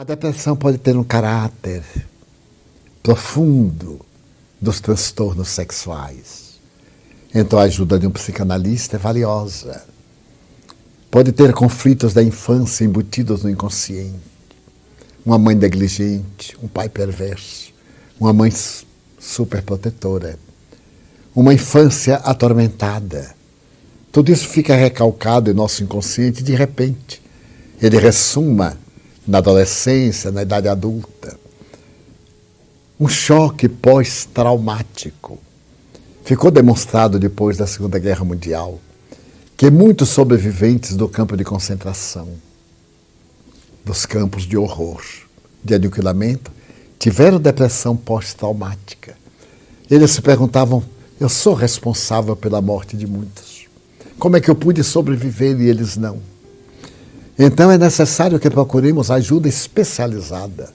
A depressão pode ter um caráter profundo dos transtornos sexuais. Então a ajuda de um psicanalista é valiosa. Pode ter conflitos da infância embutidos no inconsciente. Uma mãe negligente, um pai perverso, uma mãe superprotetora, uma infância atormentada. Tudo isso fica recalcado em nosso inconsciente e, de repente, ele ressuma na adolescência, na idade adulta. Um choque pós-traumático. Ficou demonstrado depois da Segunda Guerra Mundial que muitos sobreviventes do campo de concentração, dos campos de horror, de aniquilamento, tiveram depressão pós-traumática. Eles se perguntavam: eu sou responsável pela morte de muitos. Como é que eu pude sobreviver e eles não? Então é necessário que procuremos ajuda especializada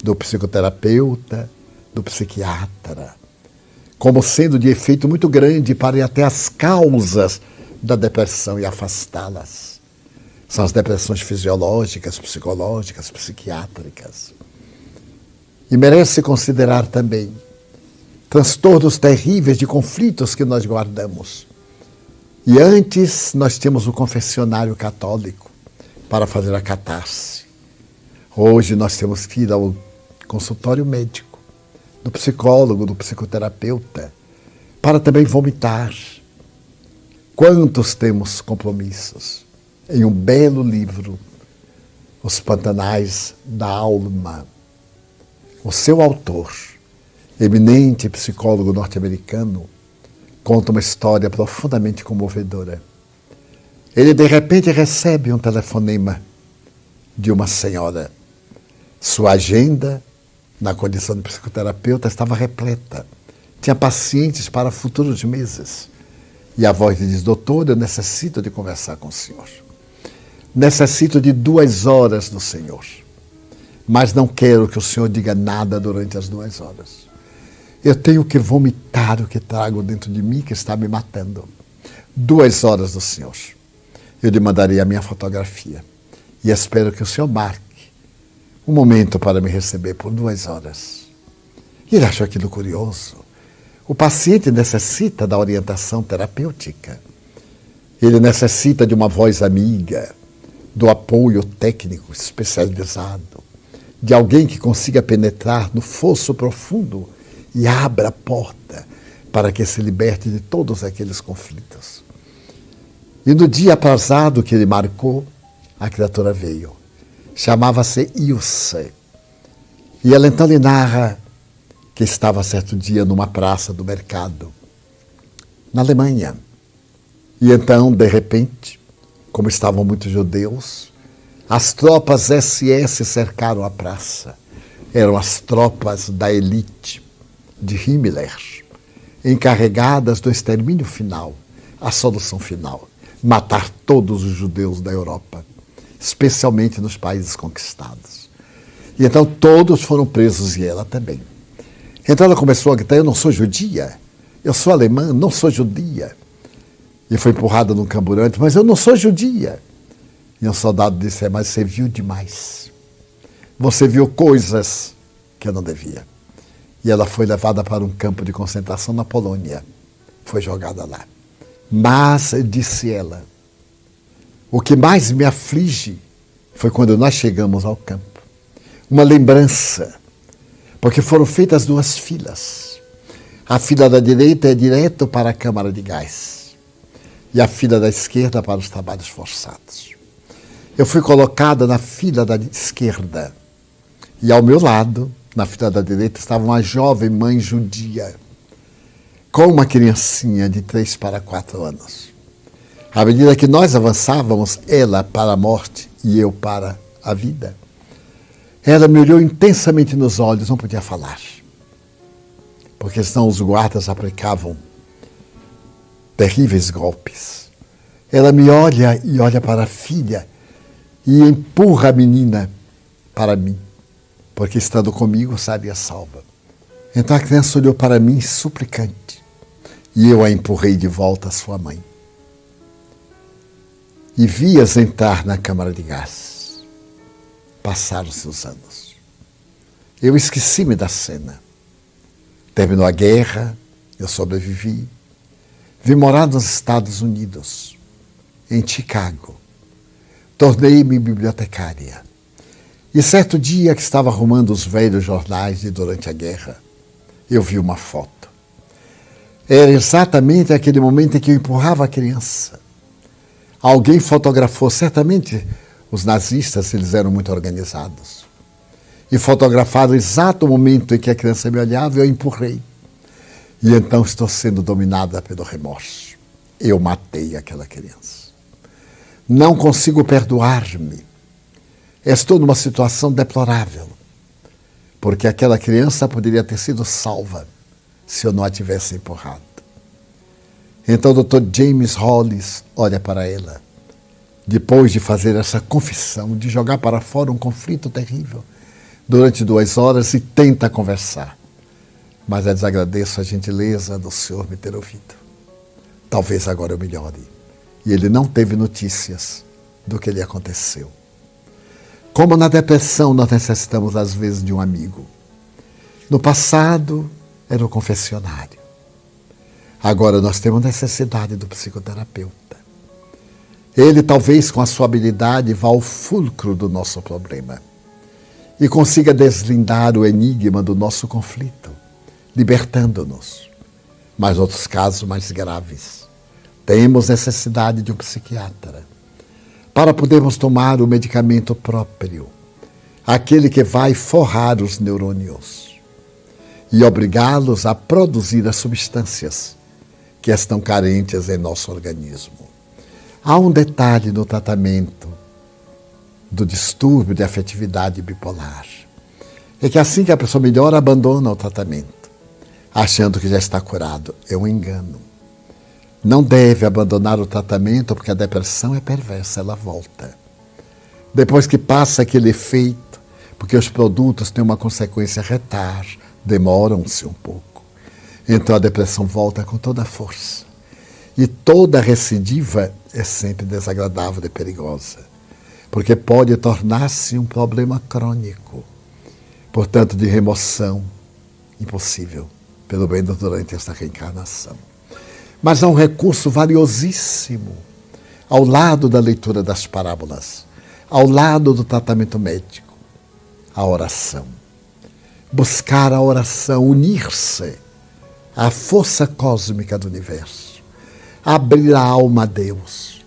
do psicoterapeuta, do psiquiatra, como sendo de efeito muito grande para ir até as causas da depressão e afastá-las. São as depressões fisiológicas, psicológicas, psiquiátricas. E merece considerar também transtornos terríveis de conflitos que nós guardamos. E antes nós tínhamos o confessionário católico para fazer a catarse. Hoje nós temos que ir ao consultório médico, do psicólogo, do psicoterapeuta, para também vomitar. Quantos temos compromissos? Em um belo livro, Os Pantanais da Alma, o seu autor, eminente psicólogo norte-americano, conta uma história profundamente comovedora. Ele, de repente, recebe um telefonema de uma senhora. Sua agenda, na condição de psicoterapeuta, estava repleta. Tinha pacientes para futuros meses. E a voz lhe diz: doutor, eu necessito de conversar com o senhor. Necessito de 2 horas do senhor. Mas não quero que o senhor diga nada durante as 2 horas. Eu tenho que vomitar o que trago dentro de mim, que está me matando. 2 horas do senhor. Eu lhe mandarei a minha fotografia. E espero que o senhor marque um momento para me receber por 2 horas. E ele achou aquilo curioso. O paciente necessita da orientação terapêutica. Ele necessita de uma voz amiga, do apoio técnico especializado, de alguém que consiga penetrar no fosso profundo e abra a porta para que se liberte de todos aqueles conflitos. E no dia aprazado que ele marcou, a criatura veio. Chamava-se Ilse. E ela então lhe narra que estava certo dia numa praça do mercado, na Alemanha. E então, de repente, como estavam muitos judeus, as tropas SS cercaram a praça. Eram as tropas da elite de Himmler, encarregadas do extermínio final, a solução final: matar todos os judeus da Europa, especialmente nos países conquistados. E então todos foram presos e ela também. Então ela começou a gritar: eu não sou judia, eu sou alemã, não sou judia. E foi empurrada num camburante: mas eu não sou judia. E um soldado disse: mas você viu demais. Você viu coisas que eu não devia. E ela foi levada para um campo de concentração na Polônia. Foi jogada lá. Mas, disse ela, o que mais me aflige foi quando nós chegamos ao campo. Uma lembrança, porque foram feitas 2 filas. A fila da direita é direto para a câmara de gás e a fila da esquerda para os trabalhos forçados. Eu fui colocada na fila da esquerda e ao meu lado, na fila da direita, estava uma jovem mãe judia com uma criancinha de 3 para 4 anos. À medida que nós avançávamos, ela para a morte e eu para a vida, ela me olhou intensamente nos olhos, não podia falar, porque senão os guardas aplicavam terríveis golpes. Ela me olha e olha para a filha e empurra a menina para mim, porque estando comigo estaria salva. Então a criança olhou para mim suplicante e eu a empurrei de volta à sua mãe. E vi-as entrar na câmara de gás. Passaram-se os anos. Eu esqueci-me da cena. Terminou a guerra, eu sobrevivi. Vim morar nos Estados Unidos, em Chicago. Tornei-me bibliotecária. E certo dia que estava arrumando os velhos jornais de durante a guerra, eu vi uma foto. Era exatamente aquele momento em que eu empurrava a criança. Alguém fotografou, certamente os nazistas, eles eram muito organizados. E fotografaram o exato momento em que a criança me olhava e eu empurrei. E então estou sendo dominada pelo remorso. Eu matei aquela criança. Não consigo perdoar-me. Estou numa situação deplorável. Porque aquela criança poderia ter sido salva se eu não a tivesse empurrado. Então o Dr. James Hollis olha para ela, depois de fazer essa confissão, de jogar para fora um conflito terrível, durante 2 horas, e tenta conversar. Mas eu desagradeço a gentileza do senhor me ter ouvido. Talvez agora eu melhore. E ele não teve notícias do que lhe aconteceu. Como na depressão nós necessitamos às vezes de um amigo. No passado era o confessionário. Agora nós temos necessidade do psicoterapeuta. Ele talvez com a sua habilidade vá ao fulcro do nosso problema e consiga deslindar o enigma do nosso conflito, libertando-nos. Mas outros casos mais graves, temos necessidade de um psiquiatra para podermos tomar o medicamento próprio, aquele que vai forrar os neurônios e obrigá-los a produzir as substâncias que estão carentes em nosso organismo. Há um detalhe no tratamento do distúrbio de afetividade bipolar. É que assim que a pessoa melhora, abandona o tratamento, achando que já está curado. É um engano. Não deve abandonar o tratamento porque a depressão é perversa, ela volta. Depois que passa aquele efeito, porque os produtos têm uma consequência retar, demoram-se um pouco. Então a depressão volta com toda a força. E toda recidiva é sempre desagradável e perigosa, porque pode tornar-se um problema crônico, portanto de remoção impossível, pelo menos durante esta reencarnação. Mas há um recurso valiosíssimo ao lado da leitura das parábolas, ao lado do tratamento médico, a oração. Buscar a oração, unir-se à força cósmica do universo, abrir a alma a Deus.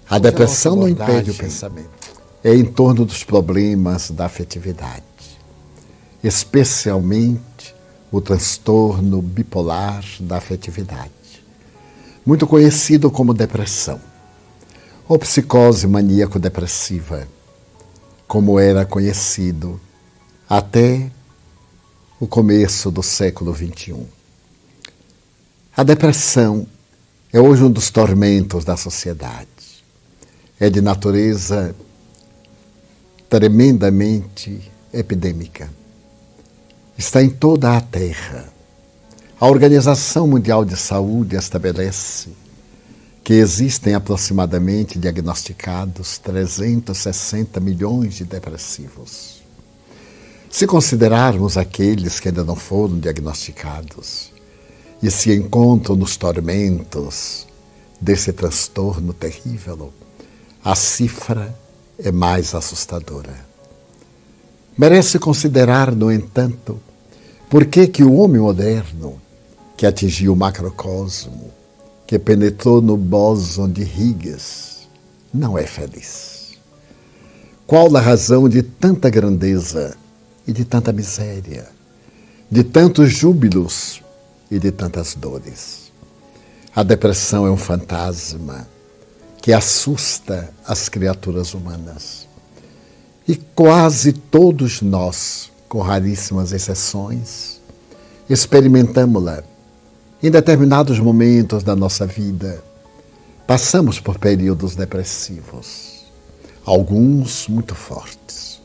A depressão não impede o pensamento. É em torno dos problemas da afetividade, especialmente o transtorno bipolar da afetividade, muito conhecido como depressão, ou psicose maníaco-depressiva, como era conhecido até o começo do século XXI. A depressão é hoje um dos tormentos da sociedade. É de natureza tremendamente epidêmica. Está em toda a Terra. A Organização Mundial de Saúde estabelece que existem aproximadamente diagnosticados 360 milhões de depressivos. Se considerarmos aqueles que ainda não foram diagnosticados e se encontram nos tormentos desse transtorno terrível, a cifra é mais assustadora. Merece considerar, no entanto, por que o homem moderno, que atingiu o macrocosmo, que penetrou no bóson de Higgs, não é feliz. Qual a razão de tanta grandeza e de tanta miséria, de tantos júbilos e de tantas dores? A depressão é um fantasma que assusta as criaturas humanas. E quase todos nós, com raríssimas exceções, experimentamos-la. Em determinados momentos da nossa vida, passamos por períodos depressivos, alguns muito fortes,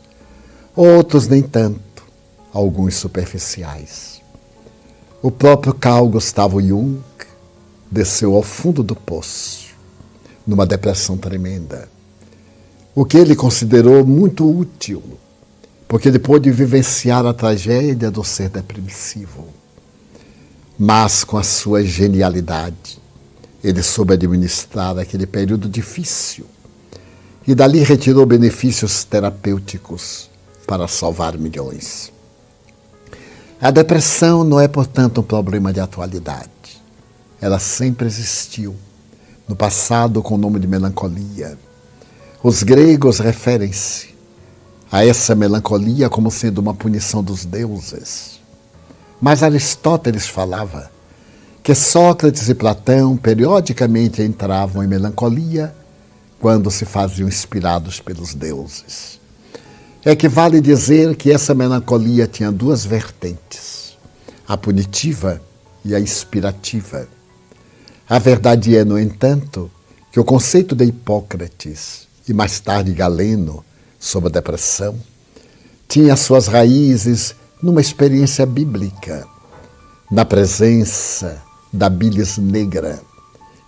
outros nem tanto, alguns superficiais. O próprio Carl Gustav Jung desceu ao fundo do poço, numa depressão tremenda, o que ele considerou muito útil, porque ele pôde vivenciar a tragédia do ser depressivo. Mas, com a sua genialidade, ele soube administrar aquele período difícil e dali retirou benefícios terapêuticos para salvar milhões. A depressão não é, portanto, um problema de atualidade. Ela sempre existiu, no passado com o nome de melancolia. Os gregos referem-se a essa melancolia como sendo uma punição dos deuses. Mas Aristóteles falava que Sócrates e Platão periodicamente entravam em melancolia quando se faziam inspirados pelos deuses. É que vale dizer que essa melancolia tinha duas vertentes, a punitiva e a inspirativa. A verdade é, no entanto, que o conceito de Hipócrates e mais tarde Galeno sobre a depressão tinha suas raízes numa experiência bíblica, na presença da bilis negra,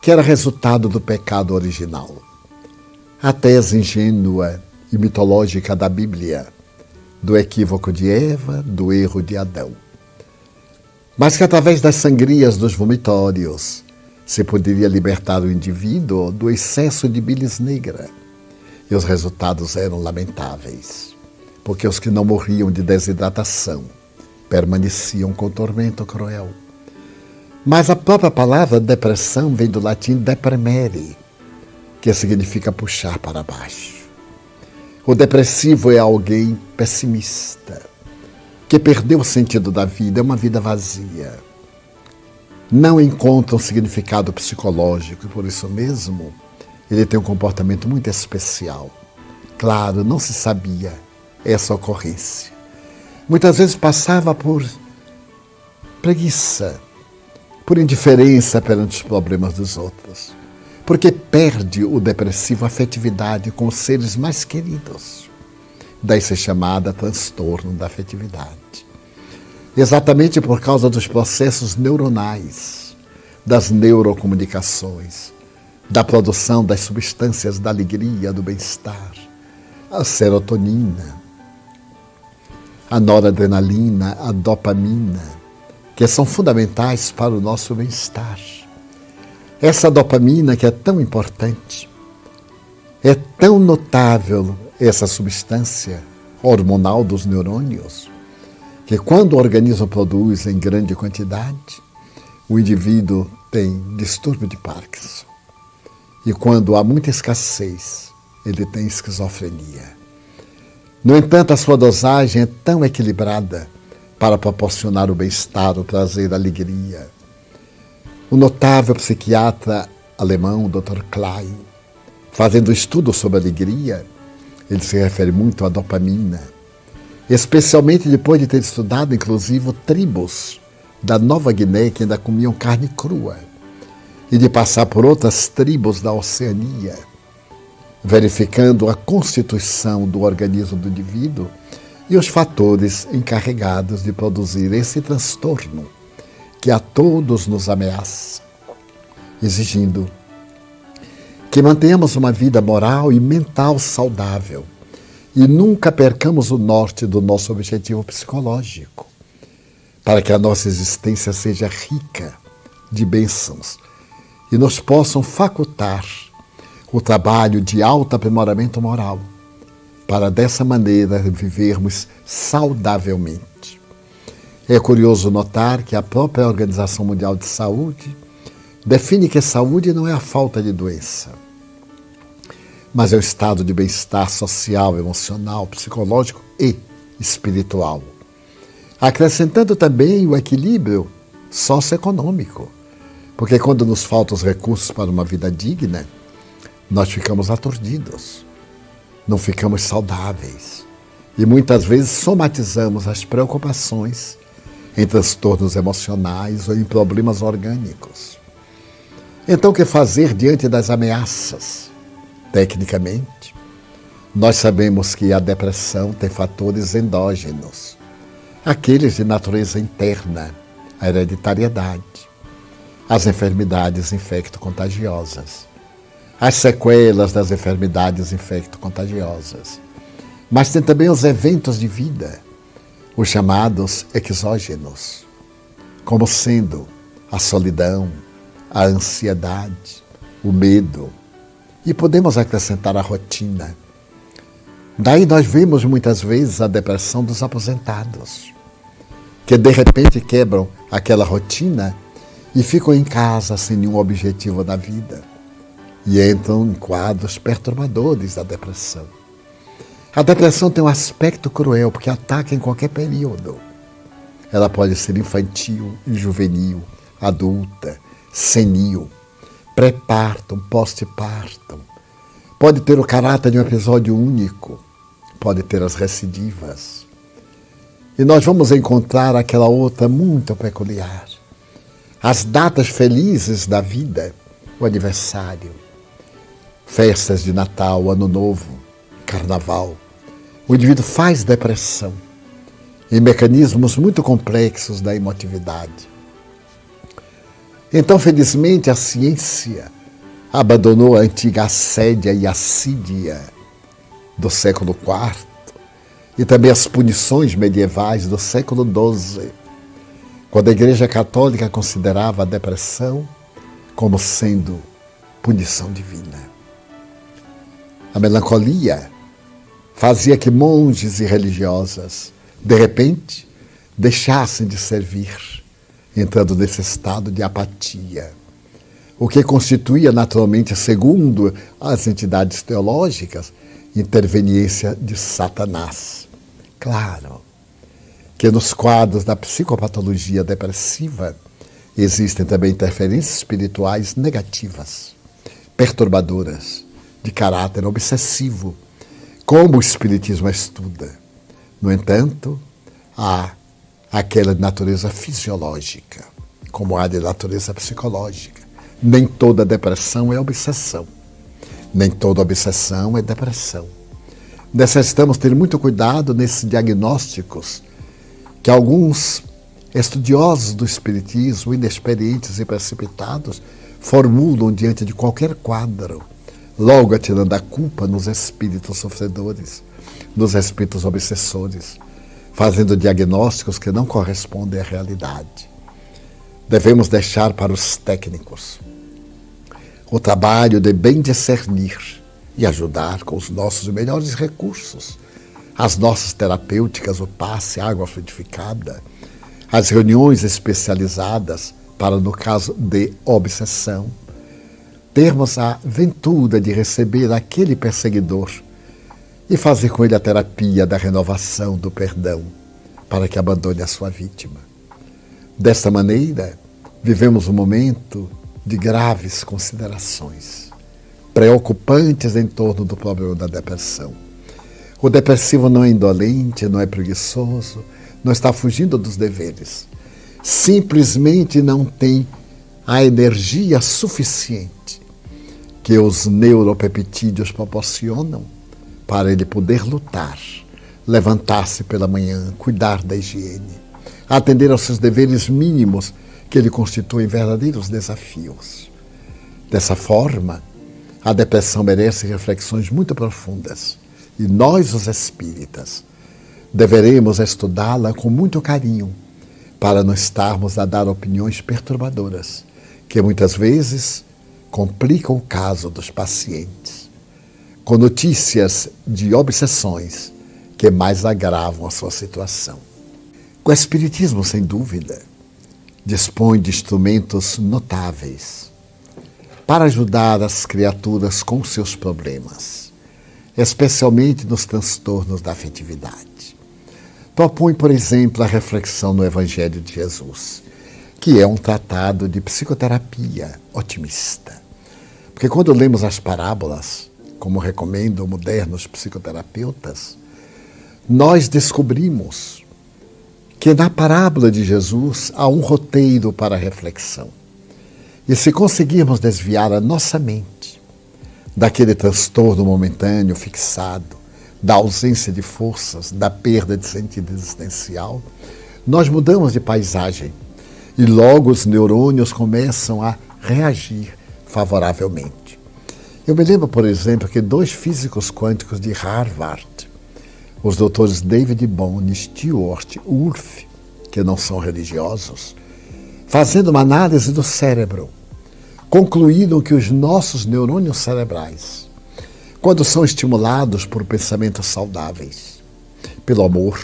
que era resultado do pecado original. A tese ingênua e mitológica da Bíblia, do equívoco de Eva, do erro de Adão. Mas que através das sangrias dos vomitórios se poderia libertar o indivíduo do excesso de bilis negra. E os resultados eram lamentáveis, porque os que não morriam de desidratação permaneciam com tormento cruel. Mas a própria palavra depressão vem do latim depremere, que significa puxar para baixo. O depressivo é alguém pessimista, que perdeu o sentido da vida, é uma vida vazia. Não encontra um significado psicológico e, por isso mesmo, ele tem um comportamento muito especial. Claro, não se sabia essa ocorrência. Muitas vezes passava por preguiça, por indiferença perante os problemas dos outros, porque perde o depressivo a afetividade com os seres mais queridos. Daí ser chamada transtorno da afetividade. Exatamente por causa dos processos neuronais, das neurocomunicações, da produção das substâncias da alegria, do bem-estar, a serotonina, a noradrenalina, a dopamina, que são fundamentais para o nosso bem-estar. Essa dopamina que é tão importante, é tão notável essa substância hormonal dos neurônios, que quando o organismo produz em grande quantidade, o indivíduo tem distúrbio de Parkinson. E quando há muita escassez, ele tem esquizofrenia. No entanto, a sua dosagem é tão equilibrada para proporcionar o bem-estar, o prazer, a alegria. O notável psiquiatra alemão, Dr. Klein, fazendo estudo sobre a alegria, ele se refere muito à dopamina, especialmente depois de ter estudado, inclusive, tribos da Nova Guiné que ainda comiam carne crua, e de passar por outras tribos da Oceania, verificando a constituição do organismo do indivíduo e os fatores encarregados de produzir esse transtorno que a todos nos ameaça, exigindo que mantenhamos uma vida moral e mental saudável e nunca percamos o norte do nosso objetivo psicológico, para que a nossa existência seja rica de bênçãos e nos possam facultar o trabalho de autoaprimoramento moral, para dessa maneira vivermos saudavelmente. É curioso notar que a própria Organização Mundial de Saúde define que saúde não é a falta de doença, mas é o estado de bem-estar social, emocional, psicológico e espiritual, acrescentando também o equilíbrio socioeconômico, porque quando nos faltam os recursos para uma vida digna, nós ficamos aturdidos, não ficamos saudáveis e muitas vezes somatizamos as preocupações em transtornos emocionais ou em problemas orgânicos. Então, o que fazer diante das ameaças? Tecnicamente, nós sabemos que a depressão tem fatores endógenos, aqueles de natureza interna, a hereditariedade, as enfermidades infecto-contagiosas, as sequelas das enfermidades infecto-contagiosas. Mas tem também os eventos de vida, os chamados exógenos, como sendo a solidão, a ansiedade, o medo. E podemos acrescentar a rotina. Daí nós vemos muitas vezes a depressão dos aposentados, que de repente quebram aquela rotina e ficam em casa sem nenhum objetivo na vida. E entram em quadros perturbadores da depressão. A depressão tem um aspecto cruel, porque ataca em qualquer período. Ela pode ser infantil, juvenil, adulta, senil, pré-partum, pós-partum. Pode ter o caráter de um episódio único, pode ter as recidivas. E nós vamos encontrar aquela outra muito peculiar. As datas felizes da vida, o aniversário, festas de Natal, Ano Novo, Carnaval. O indivíduo faz depressão em mecanismos muito complexos da emotividade. Então, felizmente, a ciência abandonou a antiga assédia e assídia do século IV e também as punições medievais do século XII, quando a Igreja Católica considerava a depressão como sendo punição divina. A melancolia fazia que monges e religiosas, de repente, deixassem de servir, entrando nesse estado de apatia, o que constituía naturalmente, segundo as entidades teológicas, interveniência de Satanás. Claro que nos quadros da psicopatologia depressiva existem também interferências espirituais negativas, perturbadoras, de caráter obsessivo, como o Espiritismo estuda. No entanto, há aquela de natureza fisiológica, como há de natureza psicológica. Nem toda depressão é obsessão. Nem toda obsessão é depressão. Necessitamos ter muito cuidado nesses diagnósticos que alguns estudiosos do Espiritismo, inexperientes e precipitados, formulam diante de qualquer quadro, logo atirando a culpa nos espíritos sofredores, nos espíritos obsessores, fazendo diagnósticos que não correspondem à realidade. Devemos deixar para os técnicos o trabalho de bem discernir e ajudar com os nossos melhores recursos, as nossas terapêuticas, o passe, a água frutificada, as reuniões especializadas para, no caso de obsessão, termos a ventura de receber aquele perseguidor e fazer com ele a terapia da renovação, do perdão, para que abandone a sua vítima. Desta maneira, vivemos um momento de graves considerações, preocupantes em torno do problema da depressão. O depressivo não é indolente, não é preguiçoso, não está fugindo dos deveres. Simplesmente não tem a energia suficiente que os neuropeptídeos proporcionam para ele poder lutar, levantar-se pela manhã, cuidar da higiene, atender aos seus deveres mínimos que lhe constituem verdadeiros desafios. Dessa forma, a depressão merece reflexões muito profundas e nós, os espíritas, deveremos estudá-la com muito carinho para não estarmos a dar opiniões perturbadoras que muitas vezes complicam o caso dos pacientes, com notícias de obsessões que mais agravam a sua situação. O Espiritismo, sem dúvida, dispõe de instrumentos notáveis para ajudar as criaturas com seus problemas, especialmente nos transtornos da afetividade. Propõe, por exemplo, a reflexão no Evangelho de Jesus, que é um tratado de psicoterapia otimista. Porque quando lemos as parábolas, como recomendam modernos psicoterapeutas, nós descobrimos que na parábola de Jesus há um roteiro para a reflexão. E se conseguirmos desviar a nossa mente daquele transtorno momentâneo fixado, da ausência de forças, da perda de sentido existencial, nós mudamos de paisagem e logo os neurônios começam a reagir favoravelmente. Eu me lembro, por exemplo, que 2 físicos quânticos de Harvard, os doutores David Bohm e Stewart Wolf, que não são religiosos, fazendo uma análise do cérebro, concluíram que os nossos neurônios cerebrais, quando são estimulados por pensamentos saudáveis, pelo amor,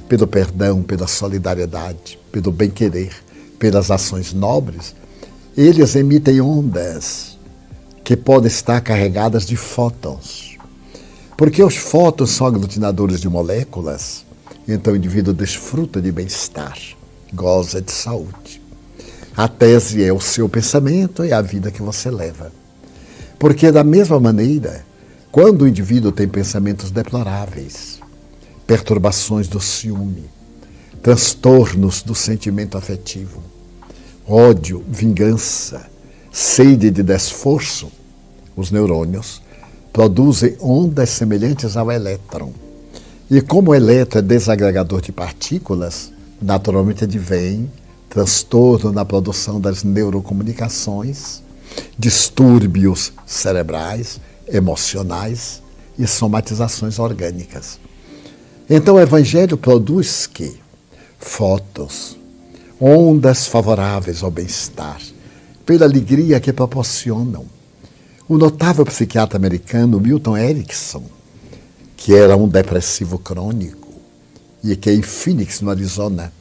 pelo perdão, pela solidariedade, pelo bem-querer, pelas ações nobres, eles emitem ondas que podem estar carregadas de fótons. Porque os fótons são aglutinadores de moléculas, então o indivíduo desfruta de bem-estar, goza de saúde. A tese é o seu pensamento e a vida que você leva. Porque, da mesma maneira, quando o indivíduo tem pensamentos deploráveis, perturbações do ciúme, transtornos do sentimento afetivo, ódio, vingança, sede de desforço, os neurônios produzem ondas semelhantes ao elétron. E como o elétron é desagregador de partículas, naturalmente advém transtorno na produção das neurocomunicações, distúrbios cerebrais, emocionais e somatizações orgânicas. Então o Evangelho produz que fótons, ondas favoráveis ao bem-estar, pela alegria que proporcionam. O notável psiquiatra americano Milton Erickson, que era um depressivo crônico e que em Phoenix, no Arizona,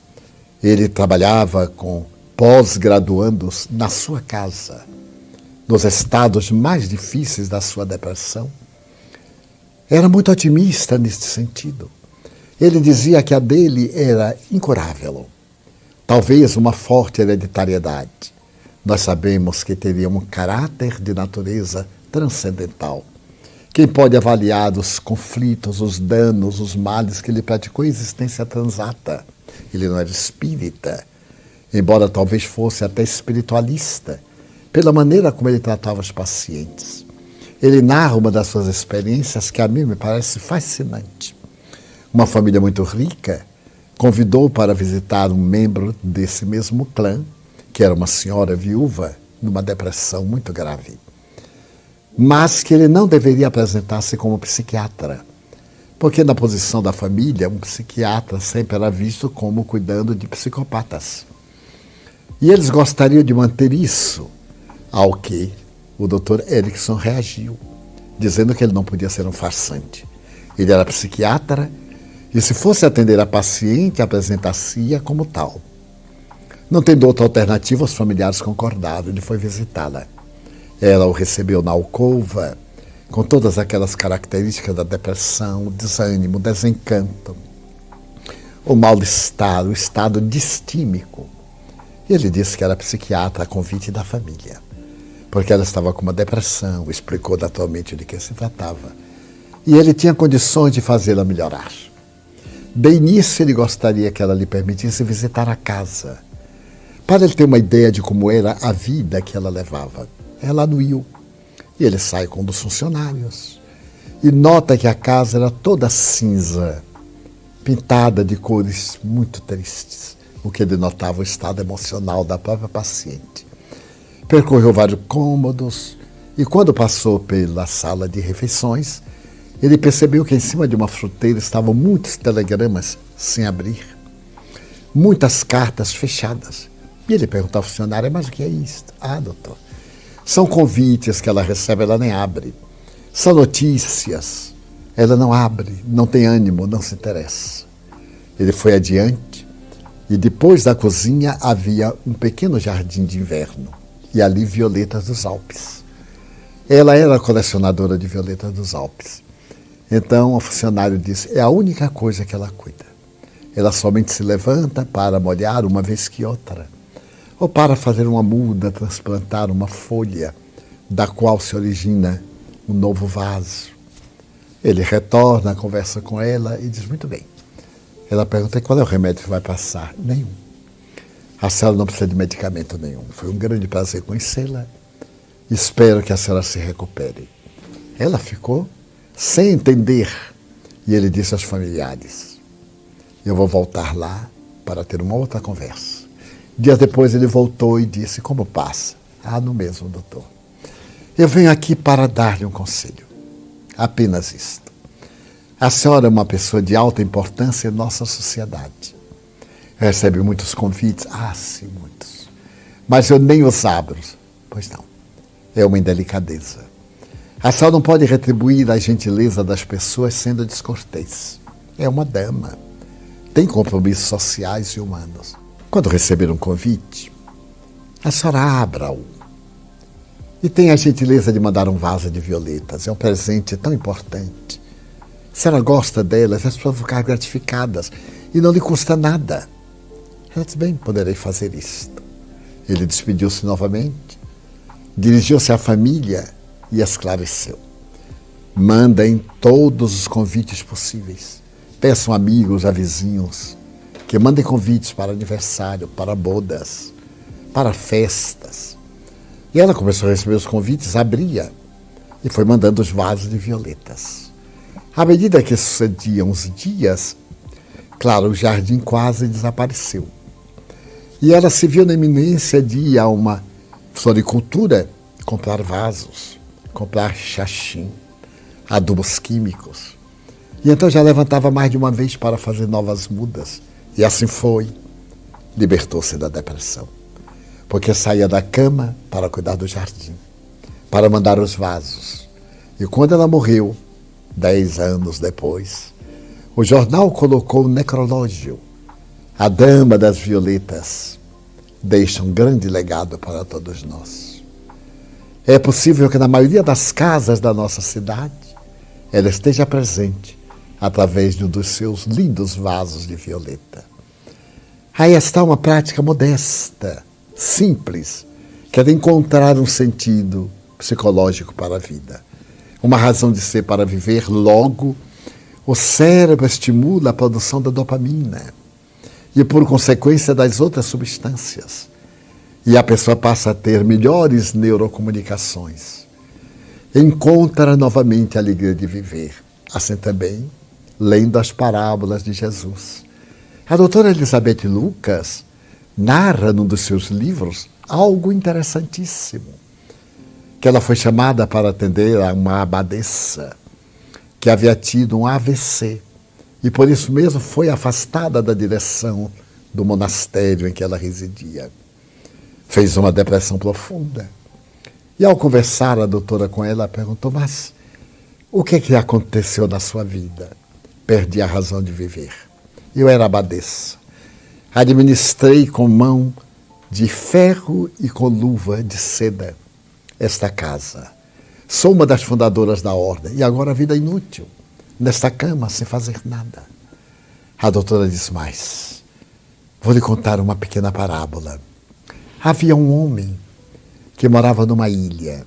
ele trabalhava com pós-graduandos na sua casa, nos estados mais difíceis da sua depressão. Era muito otimista neste sentido. Ele dizia que a dele era incurável, talvez uma forte hereditariedade. Nós sabemos que teria um caráter de natureza transcendental. Quem pode avaliar os conflitos, os danos, os males que ele praticou em existência transata? Ele não era espírita, embora talvez fosse até espiritualista, pela maneira como ele tratava os pacientes. Ele narra uma das suas experiências que a mim me parece fascinante. Uma família muito rica convidou para visitar um membro desse mesmo clã, que era uma senhora viúva, numa depressão muito grave. Mas que ele não deveria apresentar-se como psiquiatra, porque na posição da família, um psiquiatra sempre era visto como cuidando de psicopatas. E eles gostariam de manter isso, ao que o Dr. Erickson reagiu, dizendo que ele não podia ser um farsante. Ele era psiquiatra e, se fosse atender a paciente, apresentar-se-ia como tal. Não tendo outra alternativa, os familiares concordaram. Ele foi visitá-la. Ela o recebeu na alcova, com todas aquelas características da depressão, o desânimo, o desencanto, o mal-estar, o estado distímico. E ele disse que era psiquiatra a convite da família, porque ela estava com uma depressão, explicou naturalmente de que se tratava. E ele tinha condições de fazê-la melhorar. Bem nisso, ele gostaria que ela lhe permitisse visitar a casa, para ele ter uma ideia de como era a vida que ela levava. Ela anuiu. E ele sai com um dos funcionários e nota que a casa era toda cinza, pintada de cores muito tristes, o que denotava o estado emocional da própria paciente. Percorreu vários cômodos e, quando passou pela sala de refeições, ele percebeu que em cima de uma fruteira estavam muitos telegramas sem abrir, muitas cartas fechadas. E ele perguntou ao funcionário: mas o que é isto? Ah, doutor, são convites que ela recebe, ela nem abre. São notícias, ela não abre, não tem ânimo, não se interessa. Ele foi adiante e depois da cozinha havia um pequeno jardim de inverno e ali violetas dos Alpes. Ela era colecionadora de violetas dos Alpes. Então o funcionário disse: é a única coisa que ela cuida. Ela somente se levanta para molhar uma vez que outra, ou para fazer uma muda, transplantar uma folha, da qual se origina um novo vaso. Ele retorna, conversa com ela e diz: muito bem. Ela pergunta: qual é o remédio que vai passar? Nenhum. A senhora não precisa de medicamento nenhum. Foi um grande prazer conhecê-la. Espero que a senhora se recupere. Ela ficou sem entender. E ele disse aos familiares: eu vou voltar lá para ter uma outra conversa. Dias depois ele voltou e disse: como passa? Ah, no mesmo, doutor. Eu venho aqui para dar-lhe um conselho. Apenas isto. A senhora é uma pessoa de alta importância em nossa sociedade. Recebe muitos convites? Ah, sim, muitos. Mas eu nem os abro. Pois não. É uma indelicadeza. A senhora não pode retribuir a gentileza das pessoas sendo descortês. É uma dama. Tem compromissos sociais e humanos. Quando receber um convite, a senhora abra-o. E tenha a gentileza de mandar um vaso de violetas. É um presente tão importante. Se ela gosta delas, as pessoas vão ficar gratificadas. E não lhe custa nada. Ela disse, bem, poderei fazer isto. Ele despediu-se novamente, dirigiu-se à família e esclareceu. Mandem todos os convites possíveis. Peçam amigos, a vizinhos, que mandem convites para aniversário, para bodas, para festas. E ela começou a receber os convites, abria e foi mandando os vasos de violetas. À medida que sucediam os dias, claro, o jardim quase desapareceu. E ela se viu na iminência de ir a uma floricultura comprar vasos, comprar xaxim, adubos químicos. E então já levantava mais de uma vez para fazer novas mudas. E assim foi. Libertou-se da depressão. Porque saía da cama para cuidar do jardim, para mandar os vasos. E quando ela morreu, 10 anos depois, o jornal colocou o necrológio. A Dama das Violetas deixa um grande legado para todos nós. É possível que na maioria das casas da nossa cidade, ela esteja presente através de um dos seus lindos vasos de violeta. Aí está uma prática modesta, simples, que é de encontrar um sentido psicológico para a vida. Uma razão de ser para viver, logo, o cérebro estimula a produção da dopamina e, por consequência, das outras substâncias. E a pessoa passa a ter melhores neurocomunicações. Encontra novamente a alegria de viver. Assim também, lendo as parábolas de Jesus. A doutora Elizabeth Lucas narra num dos seus livros algo interessantíssimo, que ela foi chamada para atender a uma abadesa que havia tido um AVC e por isso mesmo foi afastada da direção do monastério em que ela residia. Fez uma depressão profunda. E ao conversar a doutora com ela, perguntou, mas o que aconteceu na sua vida? Perdi a razão de viver. Eu era abadesa. Administrei com mão de ferro e com luva de seda esta casa. Sou uma das fundadoras da ordem e agora a vida é inútil, nesta cama, sem fazer nada. A doutora disse, mas vou lhe contar uma pequena parábola. Havia um homem que morava numa ilha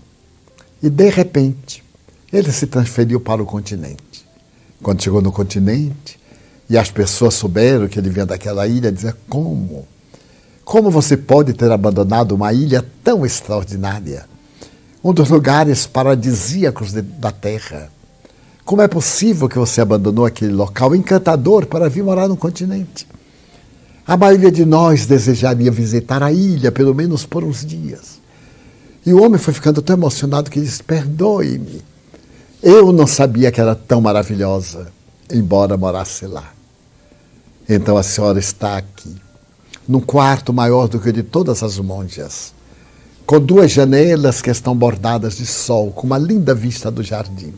e, de repente, ele se transferiu para o continente. Quando chegou no continente e as pessoas souberam que ele vinha daquela ilha, diziam, como? Como você pode ter abandonado uma ilha tão extraordinária? Um dos lugares paradisíacos da Terra. Como é possível que você abandonou aquele local encantador para vir morar no continente? A maioria de nós desejaria visitar a ilha, pelo menos por uns dias. E o homem foi ficando tão emocionado que disse, perdoe-me. Eu não sabia que era tão maravilhosa, embora morasse lá. Então a senhora está aqui, num quarto maior do que o de todas as monjas, com 2 janelas que estão bordadas de sol, com uma linda vista do jardim.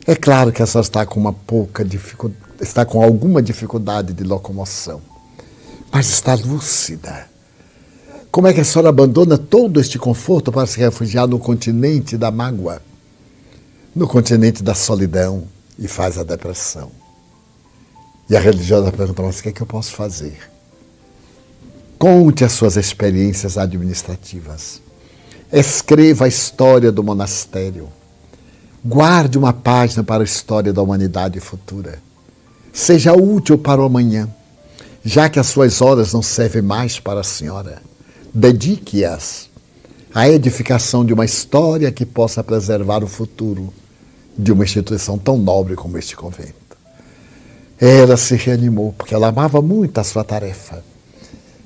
É claro que a senhora está com alguma dificuldade de locomoção, mas está lúcida. Como é que a senhora abandona todo este conforto para se refugiar no continente da mágoa, no continente da solidão e faz a depressão? E a religiosa pergunta, mas o que é que eu posso fazer? Conte as suas experiências administrativas. Escreva a história do monastério. Guarde uma página para a história da humanidade futura. Seja útil para o amanhã, já que as suas horas não servem mais para a senhora. Dedique-as à edificação de uma história que possa preservar o futuro de uma instituição tão nobre como este convento. Ela se reanimou, porque ela amava muito a sua tarefa.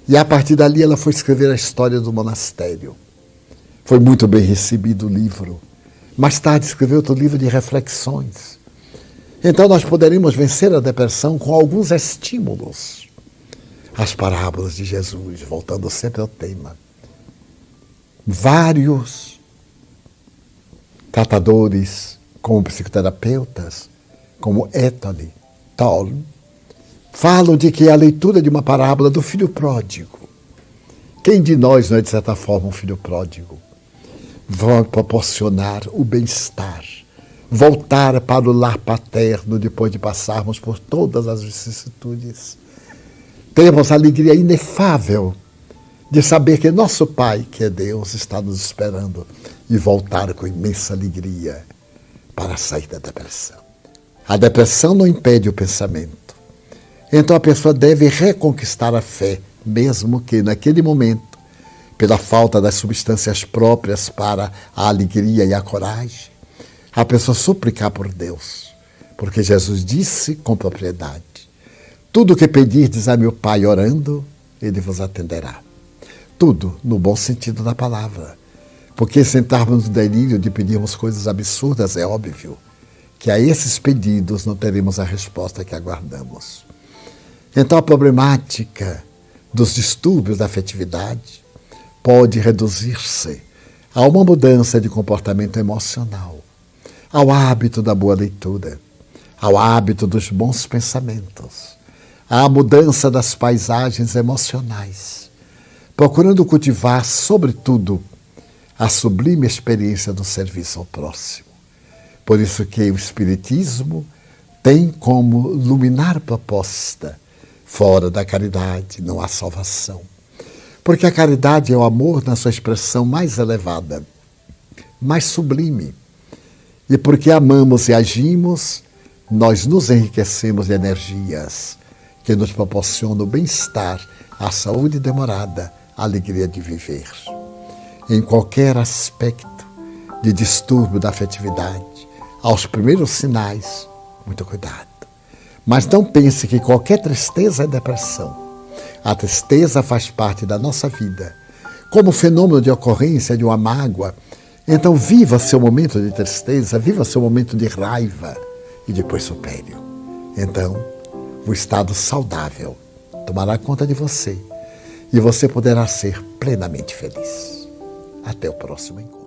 E a partir dali ela foi escrever a história do monastério. Foi muito bem recebido o livro. Mais tarde escreveu outro livro de reflexões. Então nós poderíamos vencer a depressão com alguns estímulos. As parábolas de Jesus, voltando sempre ao tema. Vários tratadores, como psicoterapeutas, como Ethel Tolle, falam de que a leitura de uma parábola do filho pródigo, quem de nós não é, de certa forma, um filho pródigo, vai proporcionar o bem-estar, voltar para o lar paterno depois de passarmos por todas as vicissitudes. Temos a alegria inefável de saber que nosso Pai, que é Deus, está nos esperando e voltar com imensa alegria para sair da depressão. A depressão não impede o pensamento. Então a pessoa deve reconquistar a fé, mesmo que naquele momento, pela falta das substâncias próprias para a alegria e a coragem, a pessoa suplicar por Deus. Porque Jesus disse com propriedade: tudo o que pedirdes a meu Pai orando, Ele vos atenderá. Tudo no bom sentido da palavra. Porque se entrarmos no delírio de pedirmos coisas absurdas, é óbvio que a esses pedidos não teremos a resposta que aguardamos. Então a problemática dos distúrbios da afetividade pode reduzir-se a uma mudança de comportamento emocional, ao hábito da boa leitura, ao hábito dos bons pensamentos, à mudança das paisagens emocionais, procurando cultivar, sobretudo, a sublime experiência do serviço ao próximo. Por isso que o Espiritismo tem como luminar proposta: fora da caridade não há salvação. Porque a caridade é o amor na sua expressão mais elevada, mais sublime. E porque amamos e agimos, nós nos enriquecemos de energias que nos proporcionam o bem-estar, a saúde demorada, a alegria de viver. Em qualquer aspecto de distúrbio da afetividade, aos primeiros sinais, muito cuidado. Mas não pense que qualquer tristeza é depressão. A tristeza faz parte da nossa vida, como fenômeno de ocorrência de uma mágoa. Então viva seu momento de tristeza, viva seu momento de raiva e depois supere-o. Então, o estado saudável tomará conta de você e você poderá ser plenamente feliz. Até o próximo encontro.